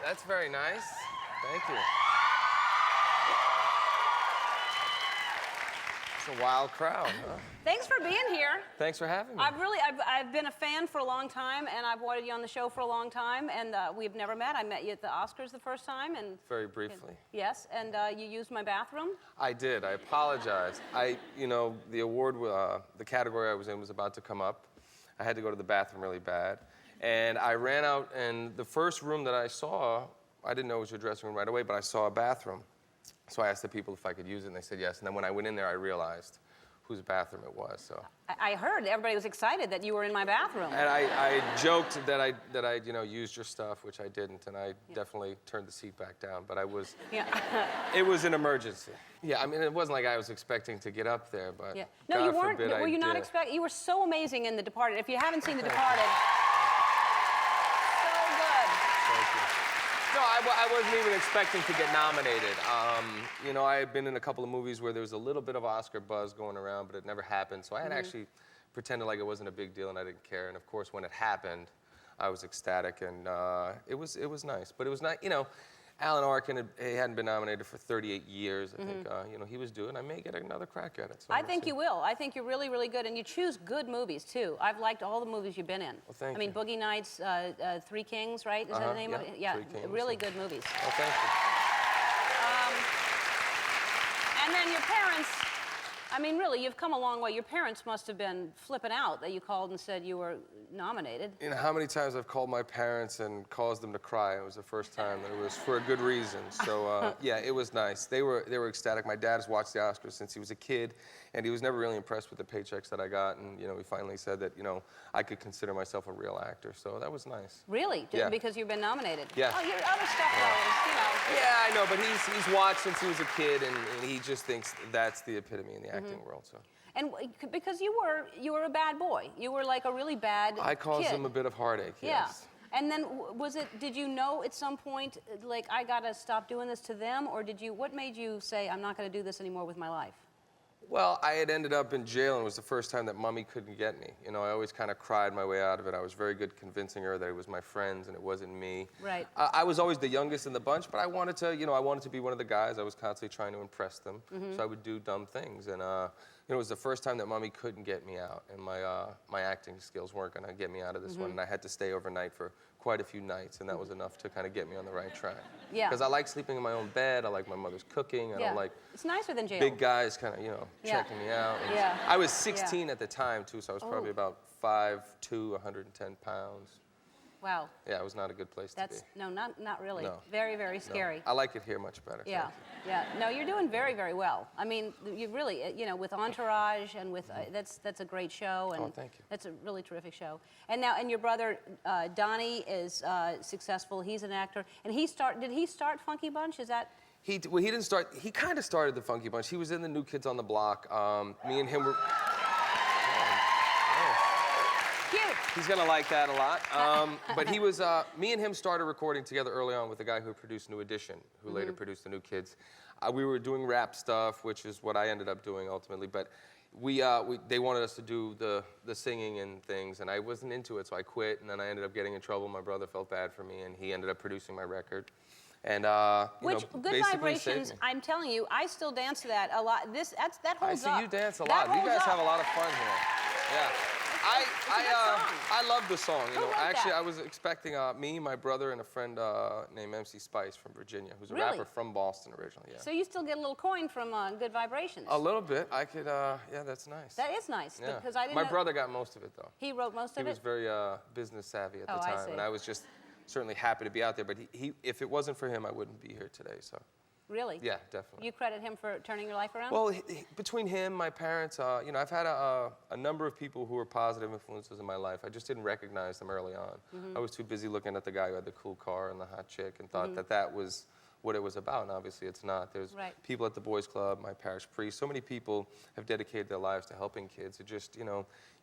That's very nice. Thank you. It's a wild crowd, huh? Thanks for being here. Thanks for having me. I've been a fan for a long time, and I've wanted you on the show for a long time, and we've never met. I met you at the Oscars the first time, and very briefly. Yes, and you used my bathroom. I did. I apologize. The award, the category I was in was about to come up. I had to go to the bathroom really bad, and I ran out, and the first room that I saw, I didn't know it was your dressing room right away, but I saw a bathroom. So I asked the people if I could use it, and they said yes. And then when I went in there, I realized whose bathroom it was. So I heard everybody was excited that you were in my bathroom. And I joked that I used your stuff, which I didn't, and I definitely turned the seat back down. But I was, it was an emergency. Yeah, I mean, it wasn't like I was expecting to get up there, but no, God you weren't. Forbid Were you not expecting? You were so amazing in The Departed. If you haven't seen The Departed, so good. Thank you. No, I wasn't even expecting to get nominated. I had been in a couple of movies where there was a little bit of Oscar buzz going around, but it never happened. So I had actually pretended like it wasn't a big deal and I didn't care. And of course, when it happened, I was ecstatic, and it was nice. But it was not, Alan Arkin he hadn't been nominated for 38 years. I think, he was due, and I may get another crack at it. So I think you will. I think you're really, really good, and you choose good movies too. I've liked all the movies you've been in. Well, thank you. I mean, Boogie Nights, Three Kings, right? Is that the name of it? Yeah, really good movies. Well, thank you. And then your parents, I mean, really, you've come a long way. Your parents must have been flipping out that you called and said you were nominated. You know how many times I've called my parents and caused them to cry? It was the first time, and it was for a good reason. So yeah, it was nice. They were ecstatic. My dad has watched the Oscars since he was a kid, and he was never really impressed with the paychecks that I got. And he finally said that I could consider myself a real actor. So that was nice. Really? Yeah. Because you've been nominated? Yeah. Oh, your other stuff though is, Yeah, I know, but he's watched since he was a kid, and he just thinks that's the epitome in the acting world. So. And because you were a bad boy. You were like a really bad I caused kid. them a bit of heartache, yes. Yeah. And then did you know at some point, like, I gotta stop doing this to them, or what made you say, I'm not gonna do this anymore with my life? Well, I had ended up in jail, and it was the first time that Mommy couldn't get me. I always kind of cried my way out of it. I was very good convincing her that it was my friends and it wasn't me. Right. I was always the youngest in the bunch, but I wanted to, I wanted to be one of the guys. I was constantly trying to impress them, so I would do dumb things. And it was the first time that Mommy couldn't get me out, and my acting skills weren't going to get me out of this one, and I had to stay overnight for quite a few nights, and that was enough to kind of get me on the right track. Yeah. Because I like sleeping in my own bed. I like my mother's cooking. I don't like it's nicer than jail. big guys kind of, checking me out. And I was 16 at the time, too, so I was probably about 5'2", 110 pounds. Wow. Yeah, it was not a good place to be. No, not really. No. Very, very scary. No. I like it here much better. Yeah, yeah. No, you're doing very, very well. I mean, you really, with Entourage and with, that's a great show. And thank you. That's a really terrific show. And your brother, Donnie, is successful. He's an actor. And did he start Funky Bunch? Is that? He didn't start, he kind of started the Funky Bunch. He was in the New Kids on the Block. Me and him were... Cute. He's gonna like that a lot. But he was, me and him started recording together early on with the guy who produced New Edition, who later produced the New Kids. We were doing rap stuff, which is what I ended up doing ultimately, but they wanted us to do the singing and things, and I wasn't into it, so I quit, and then I ended up getting in trouble. My brother felt bad for me, and he ended up producing my record. And, Good Vibrations, I'm telling you, I still dance to that a lot. That holds up. I see you dance a lot. You guys have a lot of fun here. Yeah. I love the song. Actually, I was expecting me, my brother, and a friend named MC Spice from Virginia, who's a rapper from Boston originally. Yeah. So you still get a little coin from Good Vibrations? A little bit. I could. Yeah, that's nice. That is nice because I didn't. My brother got most of it though. He wrote most of it. He was very business savvy at the time, and I was just certainly happy to be out there. But if it wasn't for him, I wouldn't be here today. So. Really? Yeah, definitely. You credit him for turning your life around? Well, between him, my parents, I've had a number of people who were positive influences in my life. I just didn't recognize them early on. I was too busy looking at the guy who had the cool car and the hot chick and thought that was what it was about, and obviously it's not. There's Right. people at the Boys Club, my parish priest, so many people have dedicated their lives to helping kids. It just,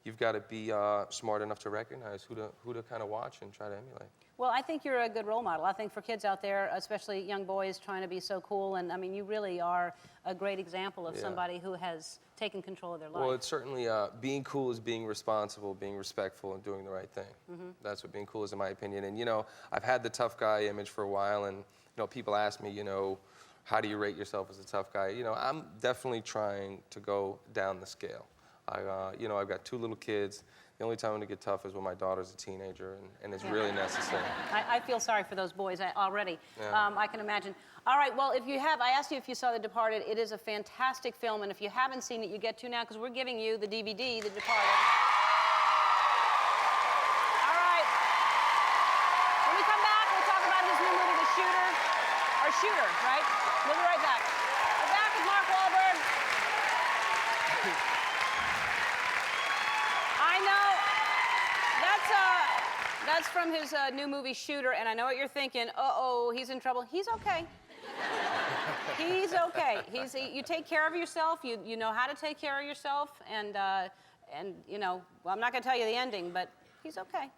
you've got to be smart enough to recognize who to kind of watch and try to emulate. Well, I think you're a good role model. I think for kids out there, especially young boys trying to be so cool, and I mean, you really are a great example of somebody who has taken control of their life. Well, it's certainly, being cool is being responsible, being respectful, and doing the right thing. That's what being cool is, in my opinion. And, I've had the tough guy image for a while, and, people ask me, how do you rate yourself as a tough guy? I'm definitely trying to go down the scale. I've got 2 little kids. The only time I'm going to get tough is when my daughter's a teenager, and it's really necessary. I feel sorry for those boys already. Yeah. I can imagine. All right, well, I asked you if you saw The Departed. It is a fantastic film, and if you haven't seen it, you get to now, because we're giving you the DVD, The Departed. All right. When we come back, we'll talk about his new movie, The Shooter. Or Shooter, right? We'll be right back. We're back with Mark Wahlberg. I know. That's from his new movie, Shooter, and I know what you're thinking. Uh-oh, he's in trouble. He's okay. He's okay. You take care of yourself. You know how to take care of yourself, and well, I'm not going to tell you the ending, but he's okay.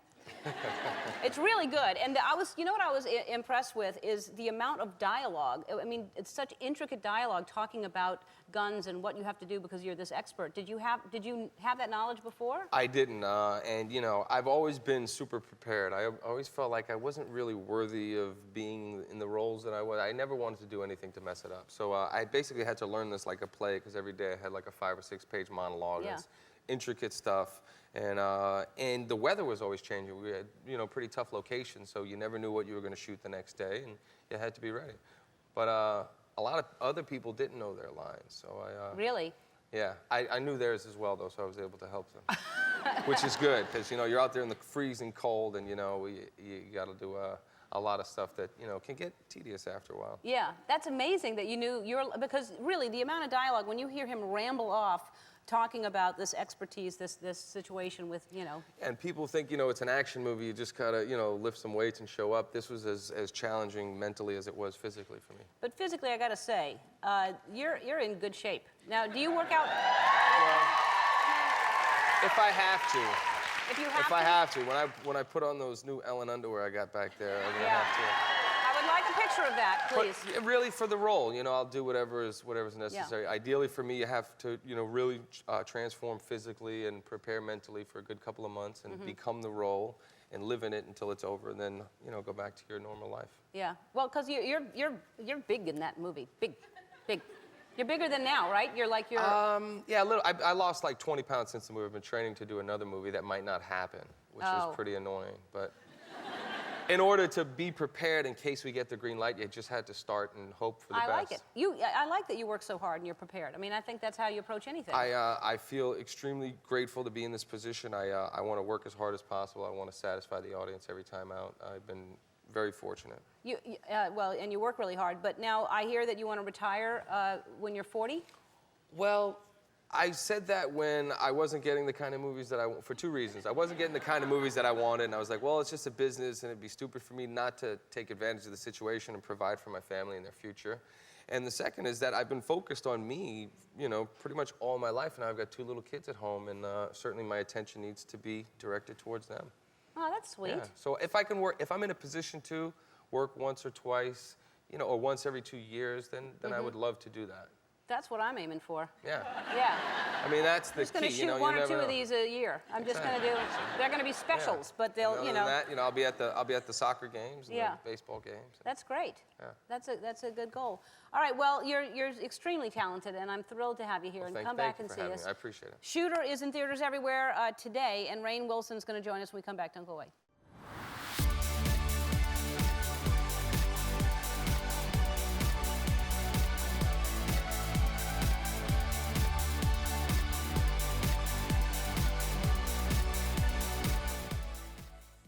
It's really good. And what I was impressed with is the amount of dialogue. I mean, it's such intricate dialogue talking about guns and what you have to do because you're this expert. Did you have that knowledge before? I didn't, and I've always been super prepared. I always felt like I wasn't really worthy of being in the roles that I was. I never wanted to do anything to mess it up. So I basically had to learn this like a play, because every day I had like a 5 or 6 page monologue. Yeah. It's intricate stuff, and the weather was always changing. We had pretty tough locations, so you never knew what you were going to shoot the next day, and you had to be ready. But a lot of other people didn't know their lines, so I... Really? Yeah, I knew theirs as well, though, so I was able to help them. Which is good, because, you're out there in the freezing cold, and, you got to do a lot of stuff that, can get tedious after a while. Yeah, that's amazing that you knew because really, the amount of dialogue, when you hear him ramble off, talking about this expertise, this situation with, And people think, it's an action movie, you just gotta, lift some weights and show up. This was as challenging mentally as it was physically for me. But physically, I gotta say, you're in good shape. Now, do you work out? Well, if I have to. If you have If to? I have to. When I put on those new Ellen underwear I got back there, I'm gonna have to. I would like a picture of that, please. But really, for the role, I'll do whatever's necessary. Yeah. Ideally, for me, you have to, really transform physically and prepare mentally for a good couple of months and become the role and live in it until it's over, and then, go back to your normal life. Yeah. Well, because you're big in that movie. Big. You're bigger than now, right? You're like you're. Yeah, a little. I lost like 20 pounds since the movie. I've been training to do another movie that might not happen, which is pretty annoying, but. In order to be prepared in case we get the green light, you just had to start and hope for the best. I like it. I like that you work so hard and you're prepared. I mean, I think that's how you approach anything. I feel extremely grateful to be in this position. I want to work as hard as possible. I want to satisfy the audience every time out. I've been very fortunate. Well, and you work really hard, but now I hear that you want to retire when you're 40? Well, I said that when I wasn't getting the kind of movies that for 2 reasons. I wasn't getting the kind of movies that I wanted, and I was like, well, it's just a business, and it'd be stupid for me not to take advantage of the situation and provide for my family and their future. And the second is that I've been focused on me, pretty much all my life, and I've got 2 little kids at home, and certainly my attention needs to be directed towards them. Oh, that's sweet. Yeah. So if I'm in a position to work once or twice, or once every 2 years, then I would love to do that. That's what I'm aiming for. Yeah. Yeah. I mean, that's the key. I'm just going to shoot 1 or 2 of these a year. I'm just going to do. They're going to be specials, but they'll, Other than that, I'll be at the soccer games and the baseball games. That's great. Yeah. That's a good goal. All right. Well, you're extremely talented, and I'm thrilled to have you here. And come back and see us. I appreciate it. Shooter is in theaters everywhere today, and Rainn Wilson's going to join us when we come back. Don't go away.